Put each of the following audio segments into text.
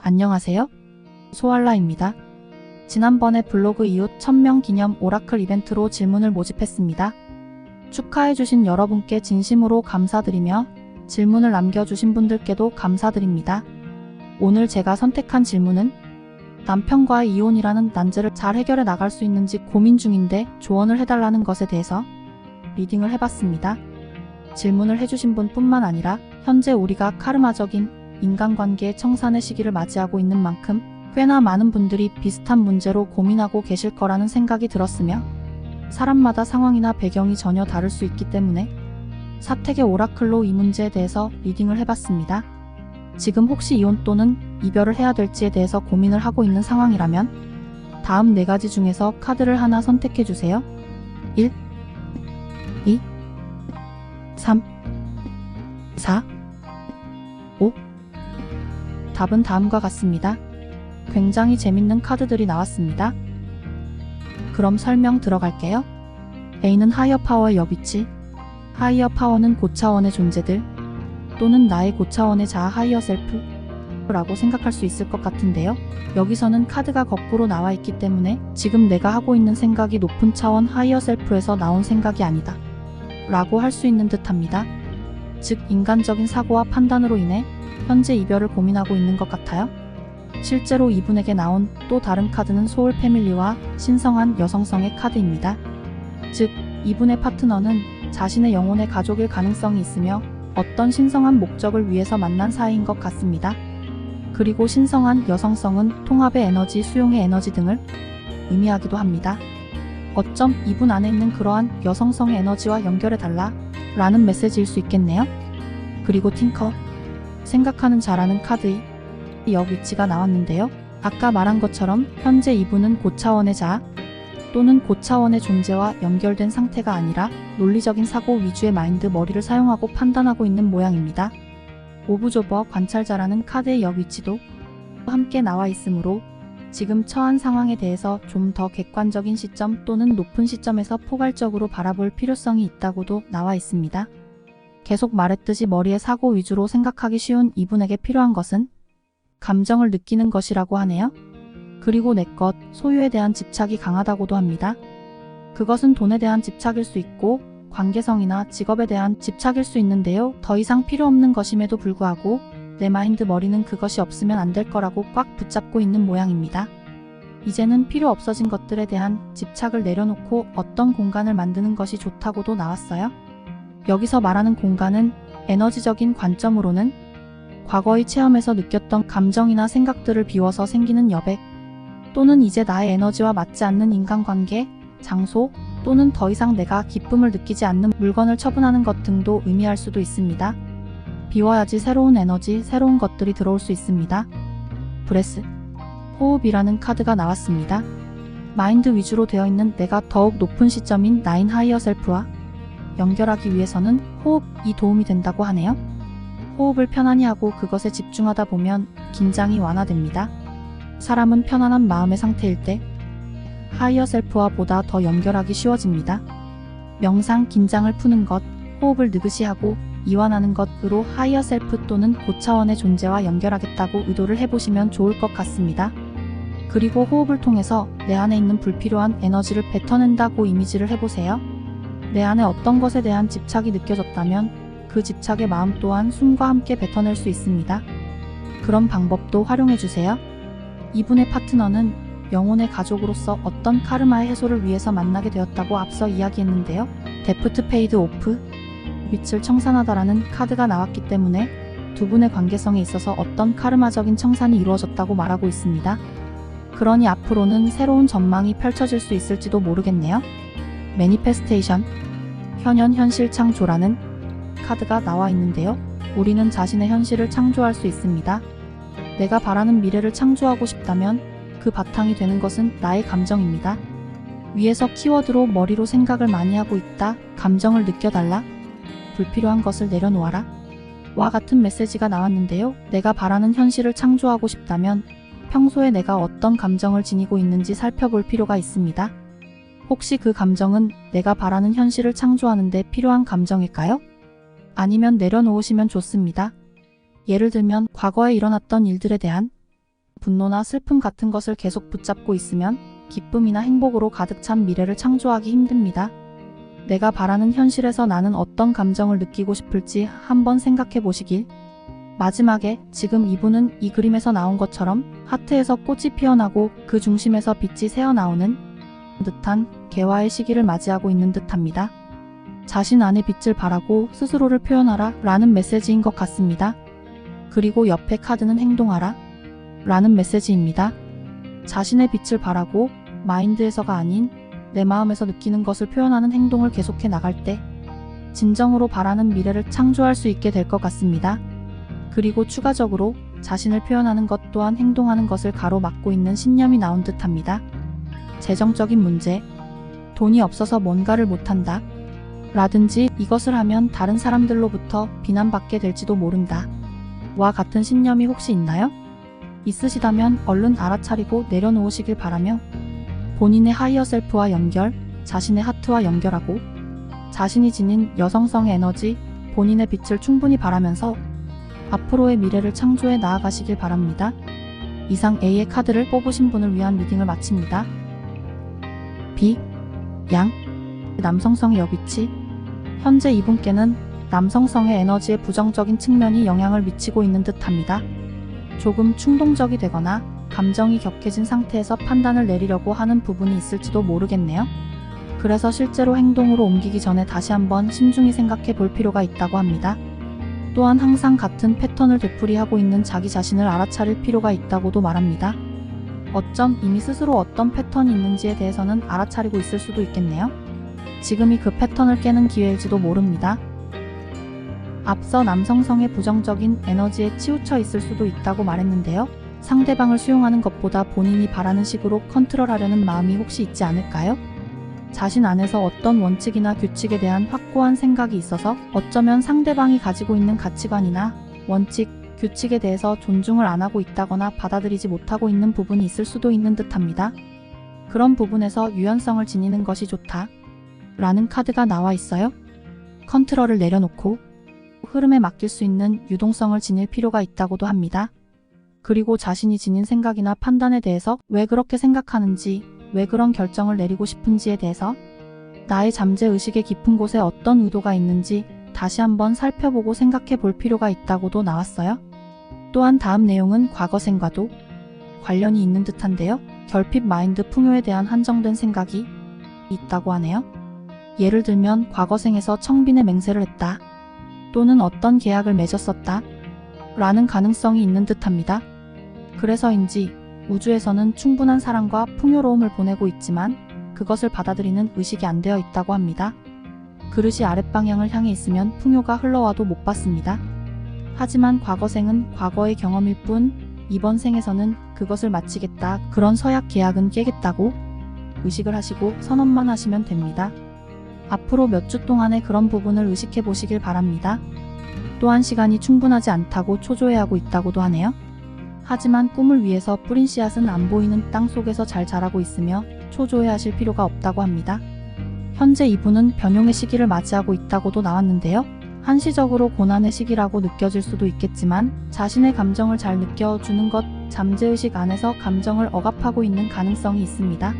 안녕하세요. 소알라입니다. 지난번에 블로그 이웃 1000명 기념 오라클 이벤트로 질문을 모집했습니다. 축하해주신 여러분께 진심으로 감사드리며 질문을 남겨주신 분들께도 감사드립니다. 오늘 제가 선택한 질문은 남편과의 이혼이라는 난제를 잘 해결해 나갈 수 있는지 고민 중인데 조언을 해달라는 것에 대해서 리딩을 해봤습니다. 질문을 해주신 분뿐만 아니라 현재 우리가 카르마적인 인간관계의 청산의 시기를 맞이하고 있는 만큼 꽤나 많은 분들이 비슷한 문제로 고민하고 계실 거라는 생각이 들었으며 사람마다 상황이나 배경이 전혀 다를 수 있기 때문에 사택의 오라클로 이 문제에 대해서 리딩을 해봤습니다. 지금 혹시 이혼 또는 이별을 해야 될지에 대해서 고민을 하고 있는 상황이라면 다음 4가지 중에서 카드를 하나 선택해주세요. 1, 2, 3, 4, 5. 답은 다음과 같습니다. 굉장히 재밌는 카드들이 나왔습니다. 그럼 설명 들어갈게요. A는 하이어 파워의 여비치. 하이어 파워는 고차원의 존재들 또는 나의 고차원의 자아 하이어 셀프라고 생각할 수 있을 것 같은데요. 여기서는 카드가 거꾸로 나와 있기 때문에 지금 내가 하고 있는 생각이 높은 차원 하이어 셀프에서 나온 생각이 아니다 라고 할 수 있는 듯 합니다. 즉 인간적인 사고와 판단으로 인해 현재 이별을 고민하고 있는 것 같아요. 실제로 이분에게 나온 또 다른 카드는 소울 패밀리와 신성한 여성성의 카드입니다. 즉 이분의 파트너는 자신의 영혼의 가족일 가능성이 있으며 어떤 신성한 목적을 위해서 만난 사이인 것 같습니다. 그리고 신성한 여성성은 통합의 에너지, 수용의 에너지 등을 의미하기도 합니다. 어쩜 이분 안에 있는 그러한 여성성의 에너지와 연결해달라 라는 메시지일 수 있겠네요. 그리고 팅커, 생각하는 잘하는 카드의 여위치가 나왔는데요. 아까 말한 것처럼 현재 이분은 고차원의 자아 또는 고차원의 존재와 연결된 상태가 아니라 논리적인 사고 위주의 마인드 머리를 사용하고 판단하고 있는 모양입니다. 오브조버 관찰자라는 카드의 역위치도 함께 나와 있으므로 지금 처한 상황에 대해서 좀 더 객관적인 시점 또는 높은 시점에서 포괄적으로 바라볼 필요성이 있다고도 나와 있습니다. 계속 말했듯이 머리의 사고 위주로 생각하기 쉬운 이분에게 필요한 것은 감정을 느끼는 것이라고 하네요. 그리고 내 것, 소유에 대한 집착이 강하다고도 합니다. 그것은 돈에 대한 집착일 수 있고 관계성이나 직업에 대한 집착일 수 있는데요. 더 이상 필요 없는 것임에도 불구하고 내 마인드 머리는 그것이 없으면 안 될 거라고 꽉 붙잡고 있는 모양입니다. 이제는 필요 없어진 것들에 대한 집착을 내려놓고 어떤 공간을 만드는 것이 좋다고도 나왔어요. 여기서 말하는 공간은 에너지적인 관점으로는 과거의 체험에서 느꼈던 감정이나 생각들을 비워서 생기는 여백 또는 이제 나의 에너지와 맞지 않는 인간관계, 장소 또는 더 이상 내가 기쁨을 느끼지 않는 물건을 처분하는 것 등도 의미할 수도 있습니다. 비워야지 새로운 에너지, 새로운 것들이 들어올 수 있습니다. 브레스, 호흡이라는 카드가 나왔습니다. 마인드 위주로 되어 있는 내가 더욱 높은 시점인 나인 하이어 셀프와 연결하기 위해서는 호흡이 도움이 된다고 하네요. 호흡을 편안히 하고 그것에 집중하다 보면 긴장이 완화됩니다. 사람은 편안한 마음의 상태일 때 하이어 셀프와 보다 더 연결하기 쉬워집니다. 명상, 긴장을 푸는 것, 호흡을 느긋이 하고 이완하는 것으로 하이어 셀프 또는 고차원의 존재와 연결하겠다고 의도를 해보시면 좋을 것 같습니다. 그리고 호흡을 통해서 내 안에 있는 불필요한 에너지를 뱉어낸다고 이미지를 해보세요. 내 안에 어떤 것에 대한 집착이 느껴졌다면 그 집착의 마음 또한 숨과 함께 뱉어낼 수 있습니다. 그런 방법도 활용해주세요. 이분의 파트너는 영혼의 가족으로서 어떤 카르마의 해소를 위해서 만나게 되었다고 앞서 이야기했는데요. 데프트 페이드 오프, 빛을 청산하다라는 카드가 나왔기 때문에 두 분의 관계성에 있어서 어떤 카르마적인 청산이 이루어졌다고 말하고 있습니다. 그러니 앞으로는 새로운 전망이 펼쳐질 수 있을지도 모르겠네요. 매니페스테이션, 현현 현실 창조라는 카드가 나와 있는데요. 우리는 자신의 현실을 창조할 수 있습니다. 내가 바라는 미래를 창조하고 싶다면 그 바탕이 되는 것은 나의 감정입니다. 위에서 키워드로 머리로 생각을 많이 하고 있다, 감정을 느껴달라, 불필요한 것을 내려놓아라 와 같은 메시지가 나왔는데요. 내가 바라는 현실을 창조하고 싶다면 평소에 내가 어떤 감정을 지니고 있는지 살펴볼 필요가 있습니다. 혹시 그 감정은 내가 바라는 현실을 창조하는 데 필요한 감정일까요? 아니면 내려놓으시면 좋습니다. 예를 들면 과거에 일어났던 일들에 대한 분노나 슬픔 같은 것을 계속 붙잡고 있으면 기쁨이나 행복으로 가득 찬 미래를 창조하기 힘듭니다. 내가 바라는 현실에서 나는 어떤 감정을 느끼고 싶을지 한번 생각해 보시길. 마지막에 지금 이분은 이 그림에서 나온 것처럼 하트에서 꽃이 피어나고 그 중심에서 빛이 새어나오는 듯한 개화의 시기를 맞이하고 있는 듯합니다. 자신 안의 빛을 바라고 스스로를 표현하라 라는 메시지인 것 같습니다. 그리고 옆에 카드는 행동하라 라는 메시지입니다. 자신의 빛을 바라고 마인드에서가 아닌 내 마음에서 느끼는 것을 표현하는 행동을 계속해 나갈 때 진정으로 바라는 미래를 창조할 수 있게 될 것 같습니다. 그리고 추가적으로 자신을 표현하는 것 또한 행동하는 것을 가로막고 있는 신념이 나온 듯합니다. 재정적인 문제, 돈이 없어서 뭔가를 못한다 라든지 이것을 하면 다른 사람들로부터 비난받게 될지도 모른다 와 같은 신념이 혹시 있나요? 있으시다면 얼른 알아차리고 내려놓으시길 바라며 본인의 하이어 셀프와 연결, 자신의 하트와 연결하고 자신이 지닌 여성성의 에너지, 본인의 빛을 충분히 바라면서 앞으로의 미래를 창조해 나아가시길 바랍니다. 이상 A의 카드를 뽑으신 분을 위한 리딩을 마칩니다. B. 양. 남성성의 역위치. 현재 이분께는 남성성의 에너지에 부정적인 측면이 영향을 미치고 있는 듯합니다. 조금 충동적이 되거나 감정이 격해진 상태에서 판단을 내리려고 하는 부분이 있을지도 모르겠네요. 그래서 실제로 행동으로 옮기기 전에 다시 한번 신중히 생각해 볼 필요가 있다고 합니다. 또한 항상 같은 패턴을 되풀이하고 있는 자기 자신을 알아차릴 필요가 있다고도 말합니다. 어쩜 이미 스스로 어떤 패턴이 있는지에 대해서는 알아차리고 있을 수도 있겠네요. 지금이 그 패턴을 깨는 기회일지도 모릅니다. 앞서 남성성의 부정적인 에너지에 치우쳐 있을 수도 있다고 말했는데요. 상대방을 수용하는 것보다 본인이 바라는 식으로 컨트롤하려는 마음이 혹시 있지 않을까요? 자신 안에서 어떤 원칙이나 규칙에 대한 확고한 생각이 있어서 어쩌면 상대방이 가지고 있는 가치관이나 원칙, 규칙에 대해서 존중을 안 하고 있다거나 받아들이지 못하고 있는 부분이 있을 수도 있는 듯합니다. 그런 부분에서 유연성을 지니는 것이 좋다 라는 카드가 나와 있어요. 컨트롤을 내려놓고 흐름에 맡길 수 있는 유동성을 지닐 필요가 있다고도 합니다. 그리고 자신이 지닌 생각이나 판단에 대해서 왜 그렇게 생각하는지, 왜 그런 결정을 내리고 싶은지에 대해서 나의 잠재의식의 깊은 곳에 어떤 의도가 있는지 다시 한번 살펴보고 생각해 볼 필요가 있다고도 나왔어요. 또한 다음 내용은 과거생과도 관련이 있는 듯한데요. 결핍 마인드 풍요에 대한 한정된 생각이 있다고 하네요. 예를 들면 과거생에서 청빈의 맹세를 했다 또는 어떤 계약을 맺었었다 라는 가능성이 있는 듯합니다. 그래서인지 우주에서는 충분한 사랑과 풍요로움을 보내고 있지만 그것을 받아들이는 의식이 안 되어 있다고 합니다. 그릇이 아랫방향을 향해 있으면 풍요가 흘러와도 못 받습니다. 하지만 과거생은 과거의 경험일 뿐 이번 생에서는 그것을 마치겠다, 그런 서약 계약은 깨겠다고 의식을 하시고 선언만 하시면 됩니다. 앞으로 몇 주 동안의 그런 부분을 의식해 보시길 바랍니다. 또한 시간이 충분하지 않다고 초조해하고 있다고도 하네요. 하지만 꿈을 위해서 뿌린 씨앗은 안 보이는 땅 속에서 잘 자라고 있으며 초조해하실 필요가 없다고 합니다. 현재 이분은 변용의 시기를 맞이하고 있다고도 나왔는데요. 한시적으로 고난의 시기라고 느껴질 수도 있겠지만 자신의 감정을 잘 느껴주는 것, 잠재의식 안에서 감정을 억압하고 있는 가능성이 있습니다.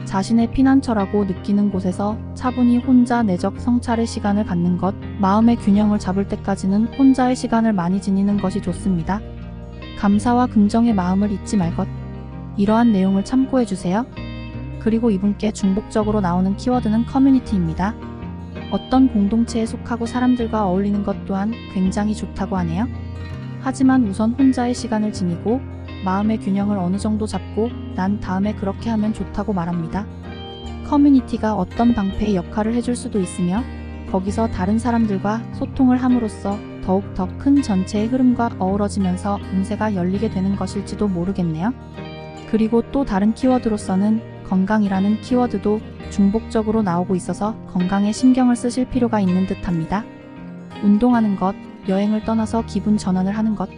자신의 피난처라고 느끼는 곳에서 차분히 혼자 내적 성찰의 시간을 갖는 것, 마음의 균형을 잡을 때까지는 혼자의 시간을 많이 지니는 것이 좋습니다. 감사와 긍정의 마음을 잊지 말 것. 이러한 내용을 참고해주세요. 그리고 이분께 중복적으로 나오는 키워드는 커뮤니티입니다. 어떤 공동체에 속하고 사람들과 어울리는 것 또한 굉장히 좋다고 하네요. 하지만 우선 혼자의 시간을 지니고 마음의 균형을 어느 정도 잡고 난 다음에 그렇게 하면 좋다고 말합니다. 커뮤니티가 어떤 방패의 역할을 해줄 수도 있으며 거기서 다른 사람들과 소통을 함으로써 더욱 더 큰 전체의 흐름과 어우러지면서 운세가 열리게 되는 것일지도 모르겠네요. 그리고 또 다른 키워드로서는 건강이라는 키워드도 중복적으로 나오고 있어서 건강에 신경을 쓰실 필요가 있는 듯합니다. 운동하는 것, 여행을 떠나서 기분 전환을 하는 것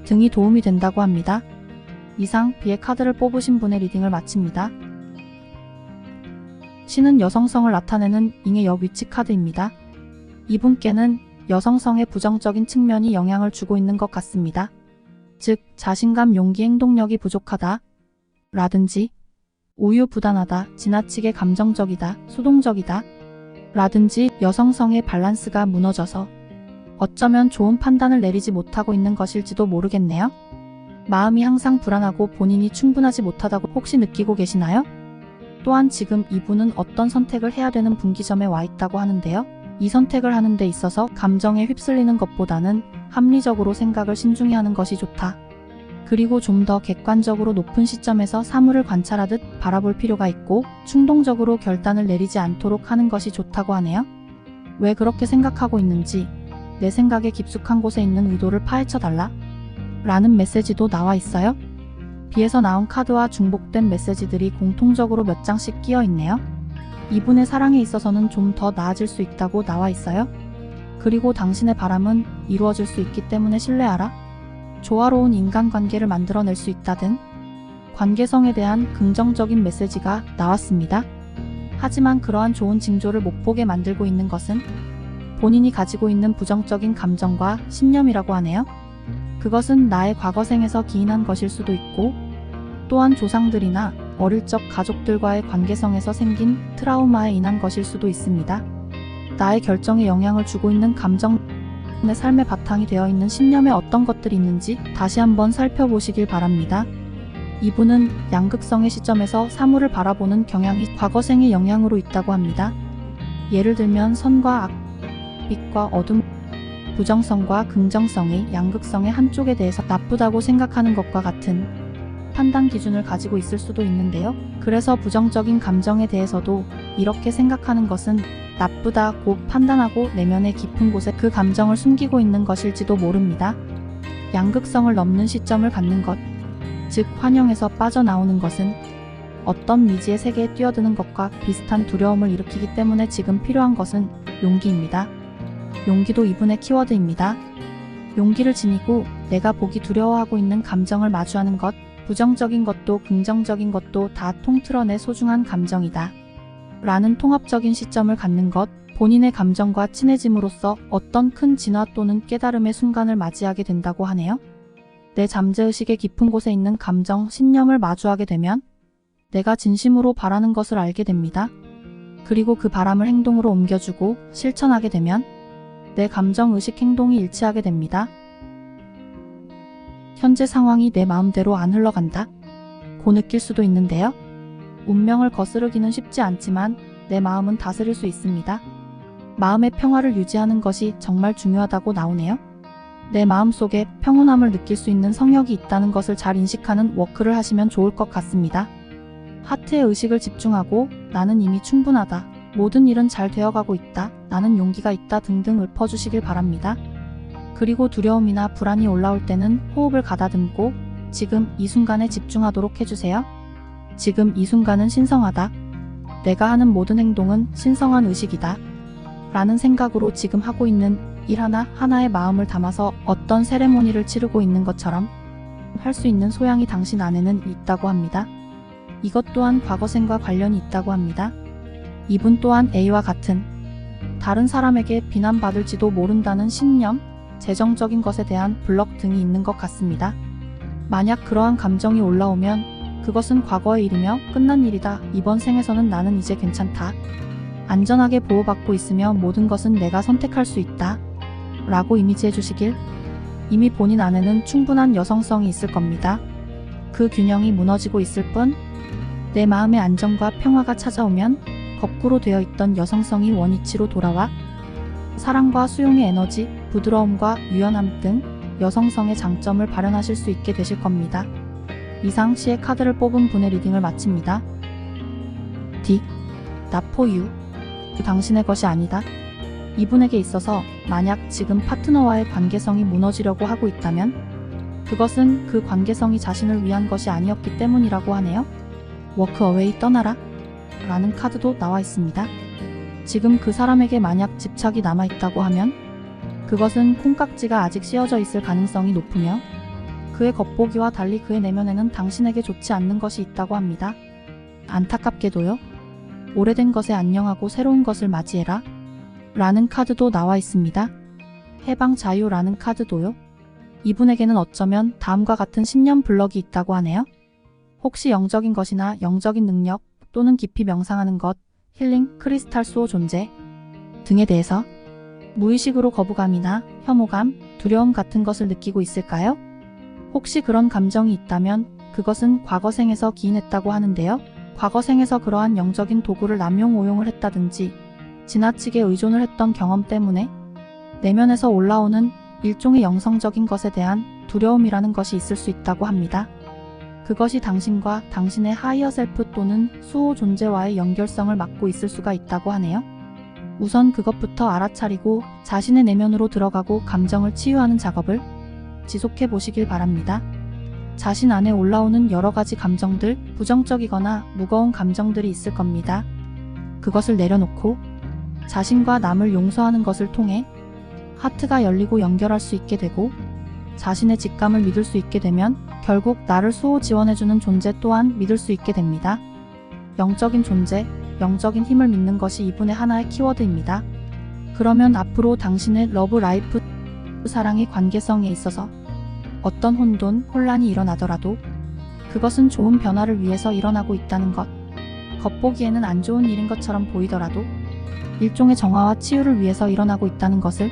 등이 도움이 된다고 합니다. 이상 B의 카드를 뽑으신 분의 리딩을 마칩니다. 신은 여성성을 나타내는 잉의 역위치 카드입니다. 이분께는 여성성의 부정적인 측면이 영향을 주고 있는 것 같습니다. 즉 자신감, 용기, 행동력이 부족하다 라든지 우유부단하다, 지나치게 감정적이다, 수동적이다 라든지 여성성의 밸런스가 무너져서 어쩌면 좋은 판단을 내리지 못하고 있는 것일지도 모르겠네요. 마음이 항상 불안하고 본인이 충분하지 못하다고 혹시 느끼고 계시나요? 또한 지금 이분은 어떤 선택을 해야 되는 분기점에 와 있다고 하는데요. 이 선택을 하는 데 있어서 감정에 휩쓸리는 것보다는 합리적으로 생각을 신중히 하는 것이 좋다. 그리고 좀 더 객관적으로 높은 시점에서 사물을 관찰하듯 바라볼 필요가 있고 충동적으로 결단을 내리지 않도록 하는 것이 좋다고 하네요. 왜 그렇게 생각하고 있는지 내 생각의 깊숙한 곳에 있는 의도를 파헤쳐달라 라는 메시지도 나와 있어요. 비에서 나온 카드와 중복된 메시지들이 공통적으로 몇 장씩 끼어 있네요. 이분의 사랑에 있어서는 좀 더 나아질 수 있다고 나와 있어요. 그리고 당신의 바람은 이루어질 수 있기 때문에 신뢰하라. 조화로운 인간관계를 만들어낼 수 있다든 관계성에 대한 긍정적인 메시지가 나왔습니다. 하지만 그러한 좋은 징조를 못 보게 만들고 있는 것은 본인이 가지고 있는 부정적인 감정과 신념이라고 하네요. 그것은 나의 과거생에서 기인한 것일 수도 있고 또한 조상들이나 어릴 적 가족들과의 관계성에서 생긴 트라우마에 인한 것일 수도 있습니다. 나의 결정에 영향을 주고 있는 감정, 내 삶의 바탕이 되어 있는 신념에 어떤 것들이 있는지 다시 한번 살펴보시길 바랍니다. 이분은 양극성의 시점에서 사물을 바라보는 경향이 과거생의 영향으로 있다고 합니다. 예를 들면 선과 악, 빛과 어둠, 부정성과 긍정성의 양극성의 한쪽에 대해서 나쁘다고 생각하는 것과 같은 판단 기준을 가지고 있을 수도 있는데요. 그래서 부정적인 감정에 대해서도 이렇게 생각하는 것은 나쁘다고 판단하고 내면의 깊은 곳에 그 감정을 숨기고 있는 것일지도 모릅니다. 양극성을 넘는 시점을 갖는 것, 즉 환영에서 빠져나오는 것은 어떤 미지의 세계에 뛰어드는 것과 비슷한 두려움을 일으키기 때문에 지금 필요한 것은 용기입니다. 용기도 이분의 키워드입니다. 용기를 지니고 내가 보기 두려워하고 있는 감정을 마주하는 것, 부정적인 것도 긍정적인 것도 다 통틀어 내 소중한 감정이다 라는 통합적인 시점을 갖는 것, 본인의 감정과 친해짐으로써 어떤 큰 진화 또는 깨달음의 순간을 맞이하게 된다고 하네요. 내 잠재의식의 깊은 곳에 있는 감정, 신념을 마주하게 되면 내가 진심으로 바라는 것을 알게 됩니다. 그리고 그 바람을 행동으로 옮겨주고 실천하게 되면 내 감정, 의식, 행동이 일치하게 됩니다. 현재 상황이 내 마음대로 안 흘러간다 고 느낄 수도 있는데요. 운명을 거스르기는 쉽지 않지만 내 마음은 다스릴 수 있습니다. 마음의 평화를 유지하는 것이 정말 중요하다고 나오네요. 내 마음속에 평온함을 느낄 수 있는 성역이 있다는 것을 잘 인식하는 워크를 하시면 좋을 것 같습니다. 하트의 의식을 집중하고 나는 이미 충분하다, 모든 일은 잘 되어가고 있다, 나는 용기가 있다 등등 읊어주시길 바랍니다. 그리고 두려움이나 불안이 올라올 때는 호흡을 가다듬고 지금 이 순간에 집중하도록 해주세요. 지금 이 순간은 신성하다. 내가 하는 모든 행동은 신성한 의식이다. 라는 생각으로 지금 하고 있는 일 하나하나의 마음을 담아서 어떤 세레모니를 치르고 있는 것처럼 할 수 있는 소양이 당신 안에는 있다고 합니다. 이것 또한 과거생과 관련이 있다고 합니다. 이분 또한 A와 같은 다른 사람에게 비난받을지도 모른다는 신념, 재정적인 것에 대한 블럭 등이 있는 것 같습니다. 만약 그러한 감정이 올라오면 그것은 과거의 일이며 끝난 일이다. 이번 생에서는 나는 이제 괜찮다. 안전하게 보호받고 있으며 모든 것은 내가 선택할 수 있다. 라고 이미지해 주시길. 이미 본인 안에는 충분한 여성성이 있을 겁니다. 그 균형이 무너지고 있을 뿐 내 마음의 안정과 평화가 찾아오면 거꾸로 되어 있던 여성성이 원위치로 돌아와 사랑과 수용의 에너지, 부드러움과 유연함 등 여성성의 장점을 발현하실 수 있게 되실 겁니다. 이상 시의 카드를 뽑은 분의 리딩을 마칩니다. D. Not for you. 당신의 것이 아니다. 이분에게 있어서 만약 지금 파트너와의 관계성이 무너지려고 하고 있다면 그것은 그 관계성이 자신을 위한 것이 아니었기 때문이라고 하네요. 워크 어웨이, 떠나라 라는 카드도 나와 있습니다. 지금 그 사람에게 만약 집착이 남아있다고 하면 그것은 콩깍지가 아직 씌어져 있을 가능성이 높으며 그의 겉보기와 달리 그의 내면에는 당신에게 좋지 않는 것이 있다고 합니다. 안타깝게도요. 오래된 것에 안녕하고 새로운 것을 맞이해라 라는 카드도 나와 있습니다. 해방, 자유 라는 카드도요. 이분에게는 어쩌면 다음과 같은 신념 블럭이 있다고 하네요. 혹시 영적인 것이나 영적인 능력 또는 깊이 명상하는 것, 힐링, 크리스탈 수호 존재 등에 대해서 무의식으로 거부감이나 혐오감, 두려움 같은 것을 느끼고 있을까요? 혹시 그런 감정이 있다면 그것은 과거생에서 기인했다고 하는데요. 과거생에서 그러한 영적인 도구를 남용 오용을 했다든지 지나치게 의존을 했던 경험 때문에 내면에서 올라오는 일종의 영성적인 것에 대한 두려움이라는 것이 있을 수 있다고 합니다. 그것이 당신과 당신의 하이어 셀프 또는 수호 존재와의 연결성을 막고 있을 수가 있다고 하네요. 우선 그것부터 알아차리고 자신의 내면으로 들어가고 감정을 치유하는 작업을 지속해 보시길 바랍니다. 자신 안에 올라오는 여러 가지 감정들, 부정적이거나 무거운 감정들이 있을 겁니다. 그것을 내려놓고 자신과 남을 용서하는 것을 통해 하트가 열리고 연결할 수 있게 되고 자신의 직감을 믿을 수 있게 되면 결국 나를 수호 지원해주는 존재 또한 믿을 수 있게 됩니다. 영적인 존재, 영적인 힘을 믿는 것이 이분의 하나의 키워드입니다. 그러면 앞으로 당신의 러브 라이프, 사랑의 관계성에 있어서 어떤 혼돈, 혼란이 일어나더라도 그것은 좋은 변화를 위해서 일어나고 있다는 것, 겉보기에는 안 좋은 일인 것처럼 보이더라도 일종의 정화와 치유를 위해서 일어나고 있다는 것을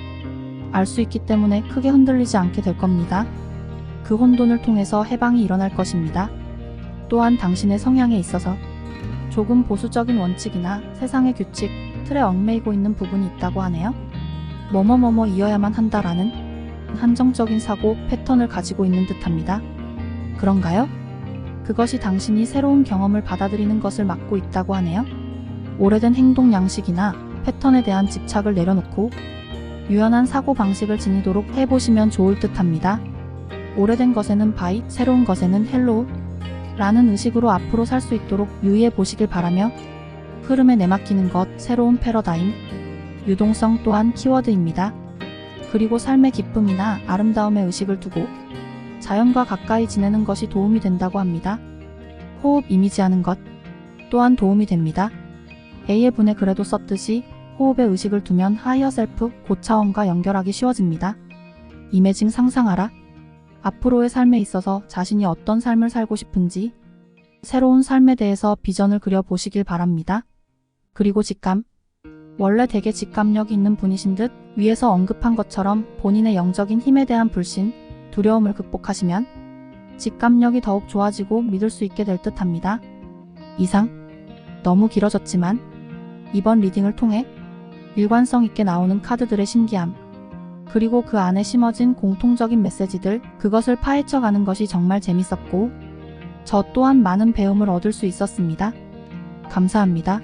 알 수 있기 때문에 크게 흔들리지 않게 될 겁니다. 그 혼돈을 통해서 해방이 일어날 것입니다. 또한 당신의 성향에 있어서 조금 보수적인 원칙이나 세상의 규칙, 틀에 얽매이고 있는 부분이 있다고 하네요. 뭐뭐뭐뭐이어야만 한다라는 한정적인 사고 패턴을 가지고 있는 듯합니다. 그런가요? 그것이 당신이 새로운 경험을 받아들이는 것을 막고 있다고 하네요. 오래된 행동 양식이나 패턴에 대한 집착을 내려놓고 유연한 사고방식을 지니도록 해보시면 좋을 듯합니다. 오래된 것에는 바이, 새로운 것에는 헬로우 라는 의식으로 앞으로 살 수 있도록 유의해 보시길 바라며 흐름에 내맡기는 것, 새로운 패러다임, 유동성 또한 키워드입니다. 그리고 삶의 기쁨이나 아름다움의 의식을 두고 자연과 가까이 지내는 것이 도움이 된다고 합니다. 호흡 이미지하는 것 또한 도움이 됩니다. A의 분의 글에도 썼듯이 호흡에 의식을 두면 하이어 셀프, 고차원과 연결하기 쉬워집니다. 이매징 상상하라. 앞으로의 삶에 있어서 자신이 어떤 삶을 살고 싶은지 새로운 삶에 대해서 비전을 그려보시길 바랍니다. 그리고 직감. 원래 되게 직감력이 있는 분이신 듯 위에서 언급한 것처럼 본인의 영적인 힘에 대한 불신, 두려움을 극복하시면 직감력이 더욱 좋아지고 믿을 수 있게 될 듯합니다. 이상. 너무 길어졌지만 이번 리딩을 통해 일관성 있게 나오는 카드들의 신기함, 그리고 그 안에 심어진 공통적인 메시지들, 그것을 파헤쳐가는 것이 정말 재밌었고 저 또한 많은 배움을 얻을 수 있었습니다. 감사합니다.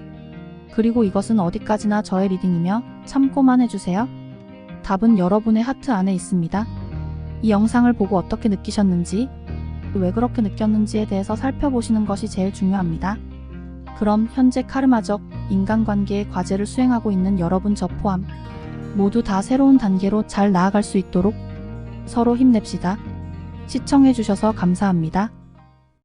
그리고 이것은 어디까지나 저의 리딩이며 참고만 해주세요. 답은 여러분의 하트 안에 있습니다. 이 영상을 보고 어떻게 느끼셨는지, 왜 그렇게 느꼈는지에 대해서 살펴보시는 것이 제일 중요합니다. 그럼 현재 카르마적 인간관계의 과제를 수행하고 있는 여러분 저 포함 모두 다 새로운 단계로 잘 나아갈 수 있도록 서로 힘냅시다. 시청해주셔서 감사합니다.